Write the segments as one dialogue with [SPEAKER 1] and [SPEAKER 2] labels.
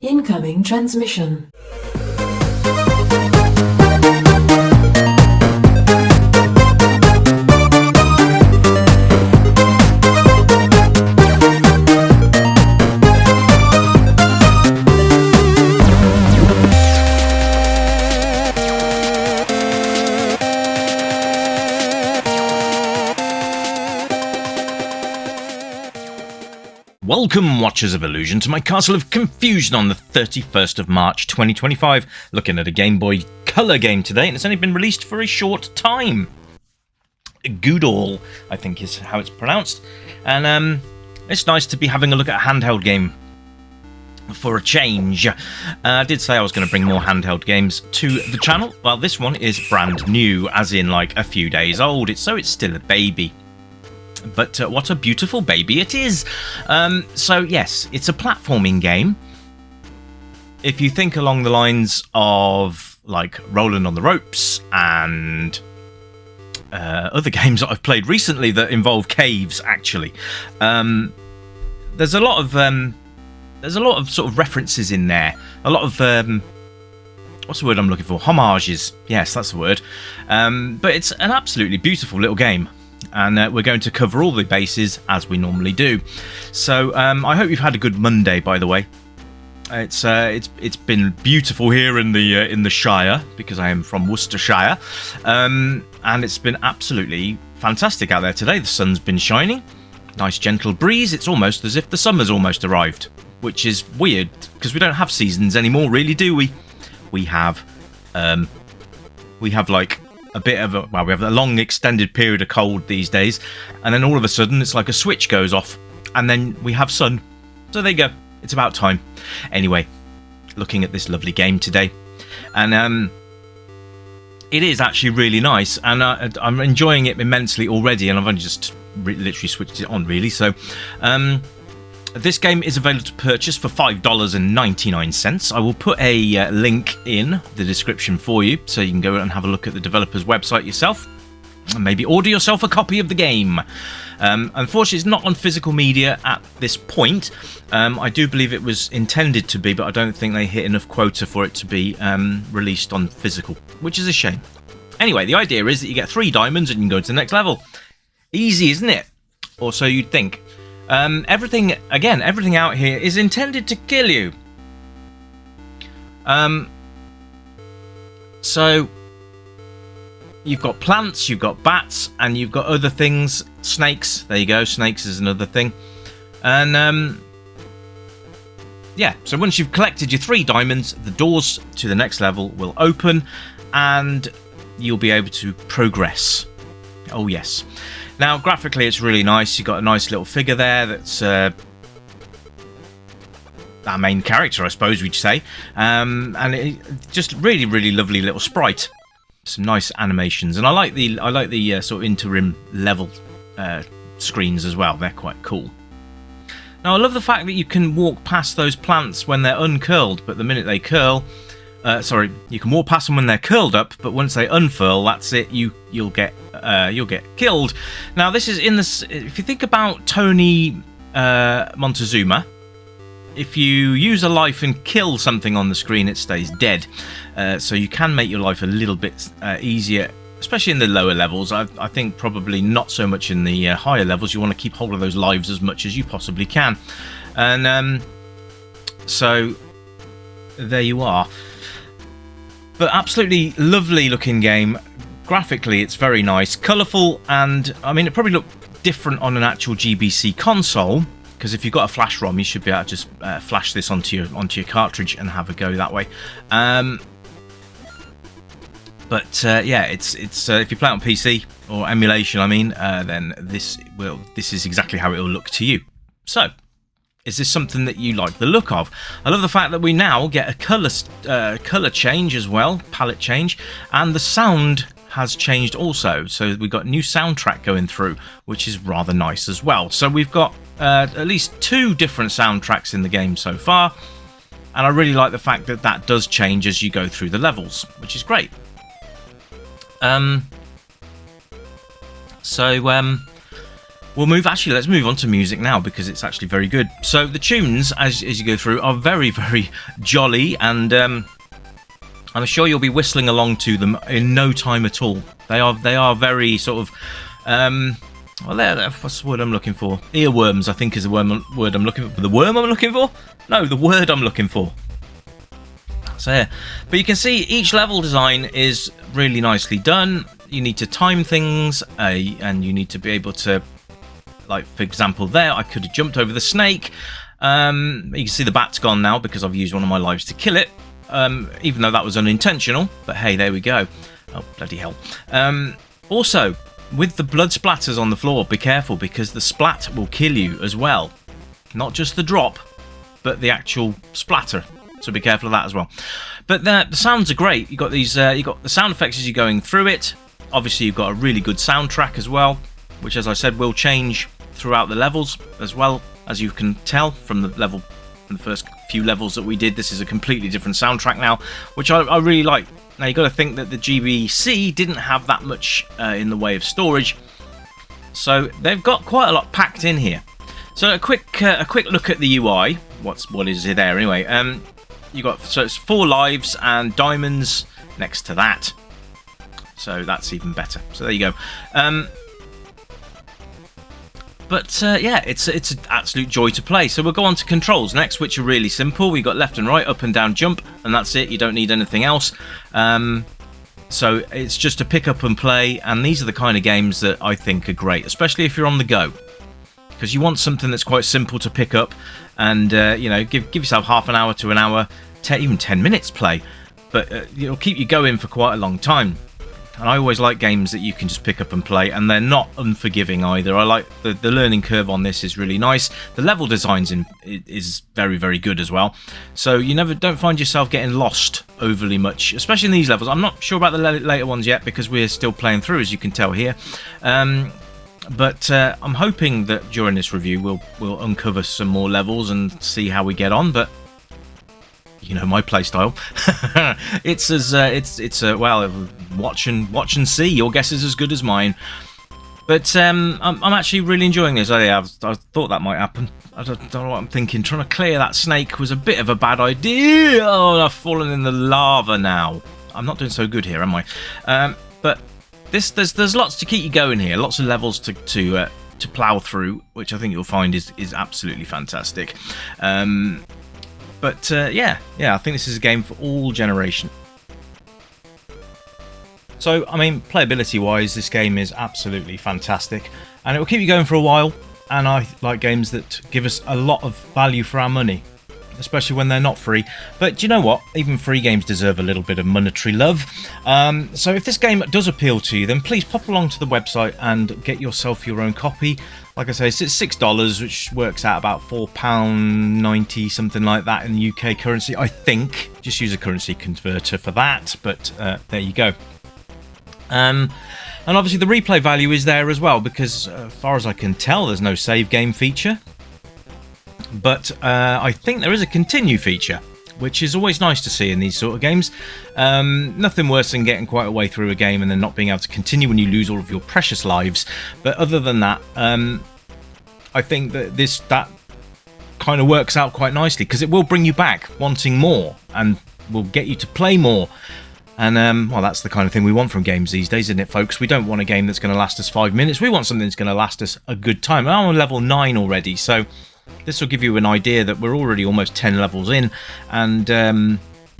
[SPEAKER 1] Incoming transmission.
[SPEAKER 2] Welcome, Watchers of Illusion, to my Castle of Confusion on the 31st of March 2025. Looking at a Game Boy Color game today, and it's only been released for a short time. Goudall, I think is how it's pronounced. And it's nice to be having a look at a handheld game for a change. I did say I was going to bring more handheld games to the channel. Well, this one is brand new, as in like a few days old. So it's still a baby. But what a beautiful baby it is. So yes, it's a platforming game. If you think along the lines of like Rolling on the Ropes and other games that I've played recently that involve caves, actually, there's a lot of sort of references in there. A lot of what's the word I'm looking for? Homages. Yes, that's the word. But it's an absolutely beautiful little game. And we're going to cover all the bases as we normally do. So I hope you've had a good Monday, by the way. It's been beautiful here in the Shire, because I am from Worcestershire, and it's been absolutely fantastic out there today. The sun's been shining, nice gentle breeze. It's almost as if the summer's almost arrived, which is weird because we don't have seasons anymore, really, do we? We have like a bit of we have a long extended period of cold these days, and then all of a sudden it's like a switch goes off and then we have sun. So there you go, it's about time. Anyway, looking at this lovely game today, and it is actually really nice, and I'm enjoying it immensely already, and I've only just literally switched it on, really. So this game is available to purchase for $5.99. I will put a link in the description for you, so you can go and have a look at the developer's website yourself, and maybe order yourself a copy of the game. Unfortunately, it's not on physical media at this point. I do believe it was intended to be, but I don't think they hit enough quota for it to be released on physical, which is a shame. Anyway, the idea is that you get 3 diamonds and you can go to the next level. Easy, isn't it? Or so you'd think. Everything out here is intended to kill you. So you've got plants, you've got bats, and you've got other things. Snakes. There you go. Snakes is another thing. And yeah. So once you've collected your 3 diamonds, the doors to the next level will open, and you'll be able to progress. Oh yes. Now, graphically, it's really nice. You've got a nice little figure there that's our main character, I suppose we'd say. And it, just really, really lovely little sprite. Some nice animations. And I like the sort of interim level screens as well. They're quite cool. Now, I love the fact that you can walk past those plants when they're uncurled, but the minute they curl... you can walk past them when they're curled up, but once they unfurl, that's it. You'll get killed. Now, this is in this. If you think about Tony Montezuma, if you use a life and kill something on the screen, it stays dead. So you can make your life a little bit easier, especially in the lower levels. I think probably not so much in the higher levels. You want to keep hold of those lives as much as you possibly can, and so there you are. But absolutely lovely looking game. Graphically, it's very nice, colourful, and I mean, it probably looked different on an actual GBC console, because if you've got a flash ROM, you should be able to just flash this onto your cartridge and have a go that way. But yeah, it's if you play it on PC or emulation, I mean, then this is exactly how it will look to you. So, is this something that you like the look of? I love the fact that we now get a colour change as well, palette change, and the sound has changed also. So we've got new soundtrack going through, which is rather nice as well. So we've got at least 2 different soundtracks in the game so far, and I really like the fact that that does change as you go through the levels, which is great. Actually, let's move on to music now, because it's actually very good. So the tunes, as you go through, are very, very jolly, and I'm sure you'll be whistling along to them in no time at all. They are very sort of, well, what's the word I'm looking for? Earworms, I think, is the word I'm looking for. The worm I'm looking for? No, the word I'm looking for. So yeah, but you can see each level design is really nicely done. You need to time things, and you need to be able to, like, for example, there I could have jumped over the snake. You can see the bat's gone now because I've used one of my lives to kill it, even though that was unintentional. But hey, there we go. Oh, bloody hell. Also, with the blood splatters on the floor, be careful, because the splat will kill you as well. Not just the drop, but the actual splatter. So be careful of that as well. But the sounds are great. You got these. You got the sound effects as you're going through it. Obviously, you've got a really good soundtrack as well, which, as I said, will change throughout the levels as well. As you can tell from the first few levels that we did, this is a completely different soundtrack now, which I really like. Now you've got to think that the GBC didn't have that much in the way of storage, so they've got quite a lot packed in here. So a quick look at the UI. What is it there anyway? You got, so it's 4 lives and diamonds next to that. So that's even better. So there you go. Yeah, it's an absolute joy to play. So we'll go on to controls next, which are really simple. We've got left and right, up and down, jump, and that's it. You don't need anything else. So it's just to pick up and play, and these are the kind of games that I think are great, especially if you're on the go, because you want something that's quite simple to pick up, and you know, give yourself half an hour to an hour, even 10 minutes play, but it'll keep you going for quite a long time. And I always like games that you can just pick up and play, and they're not unforgiving either. I like the learning curve on this is really nice. The level design is very, very good as well. So you don't find yourself getting lost overly much, especially in these levels. I'm not sure about the later ones yet, because we're still playing through, as you can tell here. But I'm hoping that during this review we'll uncover some more levels and see how we get on. But you know my playstyle. Well, watch and see. Your guess is as good as mine. But I'm actually really enjoying this. I thought that might happen. I don't know what I'm thinking. Trying to clear that snake was a bit of a bad idea. Oh, I've fallen in the lava now. I'm not doing so good here, am I? But there's lots to keep you going here. Lots of levels to plow through, which I think you'll find is absolutely fantastic. Yeah, I think this is a game for all generations. So, I mean, playability-wise, this game is absolutely fantastic, and it will keep you going for a while. And I like games that give us a lot of value for our money, especially when they're not free. But do you know what? Even free games deserve a little bit of monetary love. So if this game does appeal to you, then please pop along to the website and get yourself your own copy. Like I say, it's $6, which works out about £4.90, something like that in the UK currency, I think. Just use a currency converter for that, but there you go. And obviously the replay value is there as well, because as far as I can tell, there's no save game feature. But I think there is a continue feature, which is always nice to see in these sort of games. Nothing worse than getting quite a way through a game and then not being able to continue when you lose all of your precious lives. But other than that, I think that that kind of works out quite nicely, because it will bring you back wanting more and will get you to play more. And well, that's the kind of thing we want from games these days, isn't it, folks? We don't want a game that's going to last us 5 minutes. We want something that's going to last us a good time. I'm on level 9 already, so this will give you an idea that we're already almost 10 levels in, and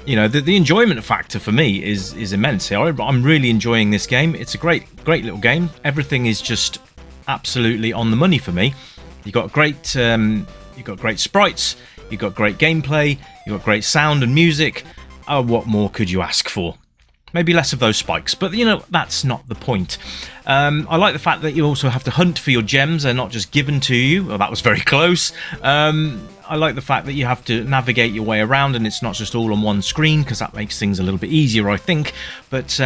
[SPEAKER 2] you know, the enjoyment factor for me is immense. I'm really enjoying this game. It's a great little game. Everything is just absolutely on the money for me. You've got great sprites, you've got great gameplay, you've got great sound and music. Oh, what more could you ask for? Maybe less of those spikes, but you know, that's not the point. I like the fact that you also have to hunt for your gems. They're not just given to you. Well, that was very close. I like the fact that you have to navigate your way around, and it's not just all on one screen, because that makes things a little bit easier, I think. But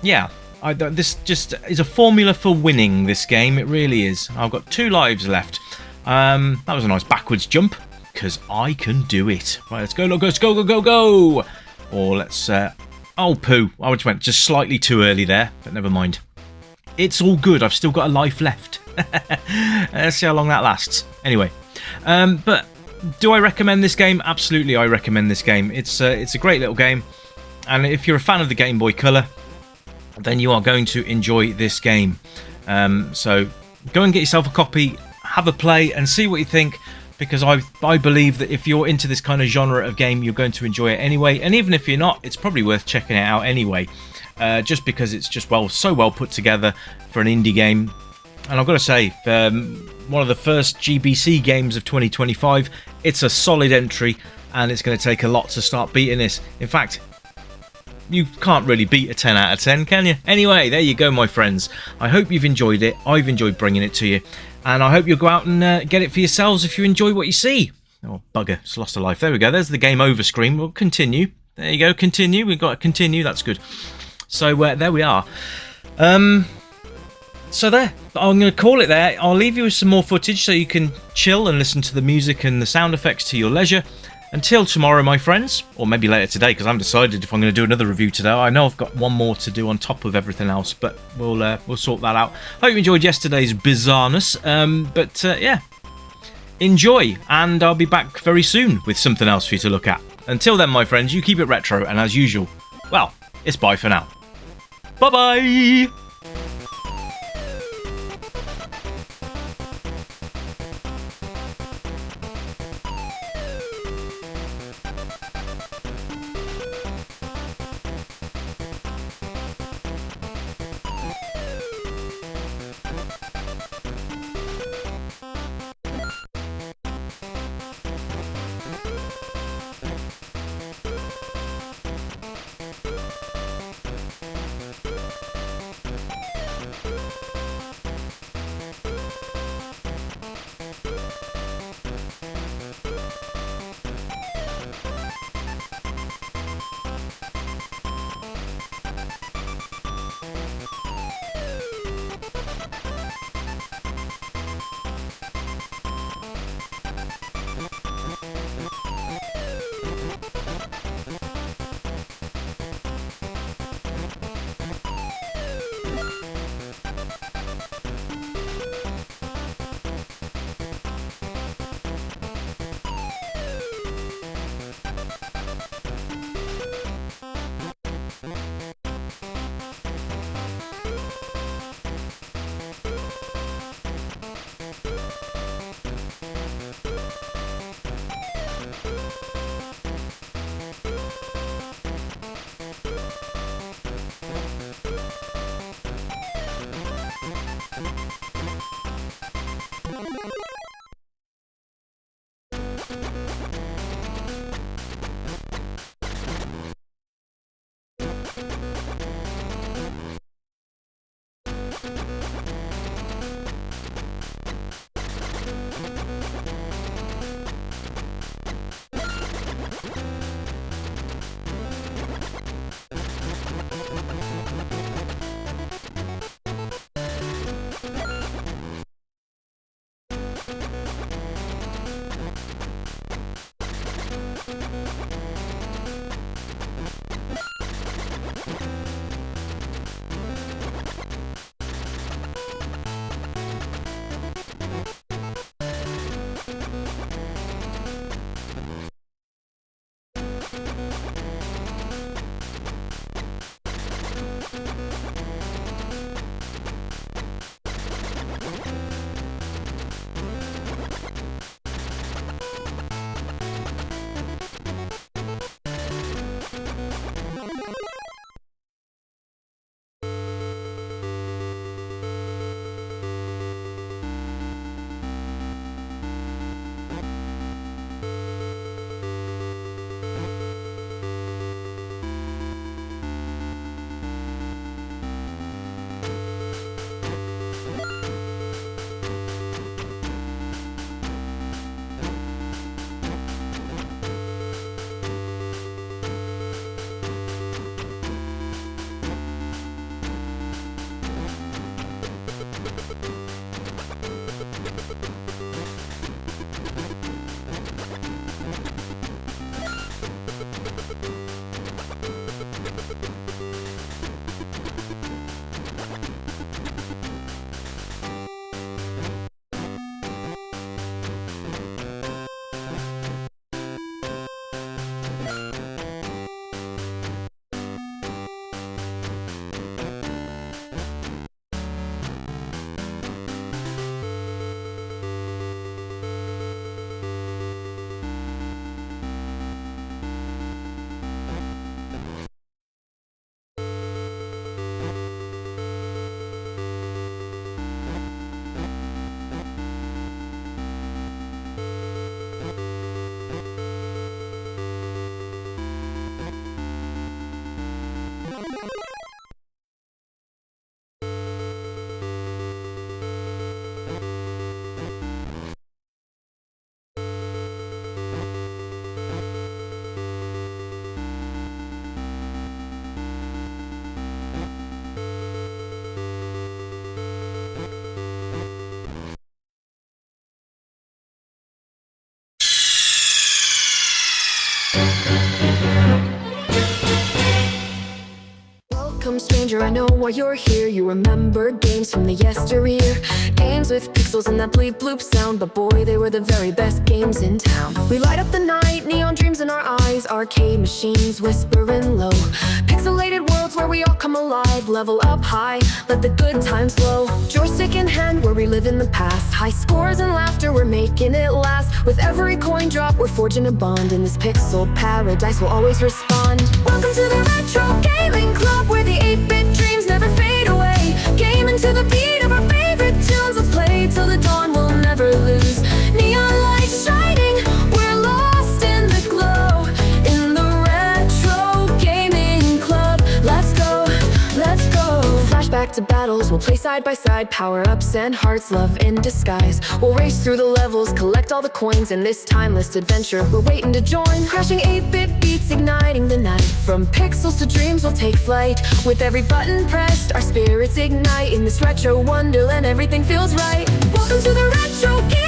[SPEAKER 2] yeah, this just is a formula for winning this game. It really is. I've got 2 lives left. That was a nice backwards jump, because I can do it. Right, let's go. Or let's... oh, poo. I just went just slightly too early there, but never mind. It's all good. I've still got a life left. Let's see how long that lasts. Anyway, but do I recommend this game? Absolutely, I recommend this game. It's a great little game, and if you're a fan of the Game Boy Color, then you are going to enjoy this game. So go and get yourself a copy, have a play, and see what you think. Because I believe that if you're into this kind of genre of game, you're going to enjoy it anyway. And even if you're not, it's probably worth checking it out anyway. Just because it's just so well put together for an indie game. And I've got to say, one of the first GBC games of 2025, it's a solid entry, and it's going to take a lot to start beating this. In fact, you can't really beat a 10 out of 10, can you? Anyway, there you go, my friends. I hope you've enjoyed it. I've enjoyed bringing it to you. And I hope you'll go out and get it for yourselves if you enjoy what you see. Oh, bugger, it's lost a life. There we go. There's the game over screen. We'll continue. There you go, continue. We've got to continue. That's good. So there we are. So there. I'm going to call it there. I'll leave you with some more footage so you can chill and listen to the music and the sound effects to your leisure. Until tomorrow, my friends, or maybe later today, because I haven't decided if I'm going to do another review today. I know I've got one more to do on top of everything else, but we'll sort that out. Hope you enjoyed yesterday's bizarreness, yeah, enjoy, and I'll be back very soon with something else for you to look at. Until then, my friends, you keep it retro, and as usual, well, it's bye for now. Bye-bye!
[SPEAKER 3] Welcome, stranger, I know why you're here. You remember games from the yesteryear. Games with pixels and that bleep bloop sound, but boy, they were the very best games in town. We light up the night, neon dreams in our eyes, arcade machines whispering low. Pixelated worlds where we all come alive, level up high, let the good times flow. Joystick in hand, we're reliving the past. High scores and laughter, we're making it last. With every coin drop, we're forging a bond. In this pixel paradise, we'll always respond. Welcome to the Retro Gaming Club, where the 8-bit dreams never fade away. Gaming to the beat of our favorite tunes. Let's play till the dawn, we'll never lose. Neon lights shining, we're lost in the glow. In the Retro Gaming Club, let's go, let's go. Flashback to battles, we'll play side by side. Power-ups and hearts, love in disguise. We'll race through the levels, collect all the coins. In this timeless adventure, we're waiting to join. Crashing 8-bit beats, igniting the night. From pixels to dreams, we'll take flight. With every button pressed, our spirits ignite. In this retro wonderland, everything feels right. Welcome to the Retro Gaming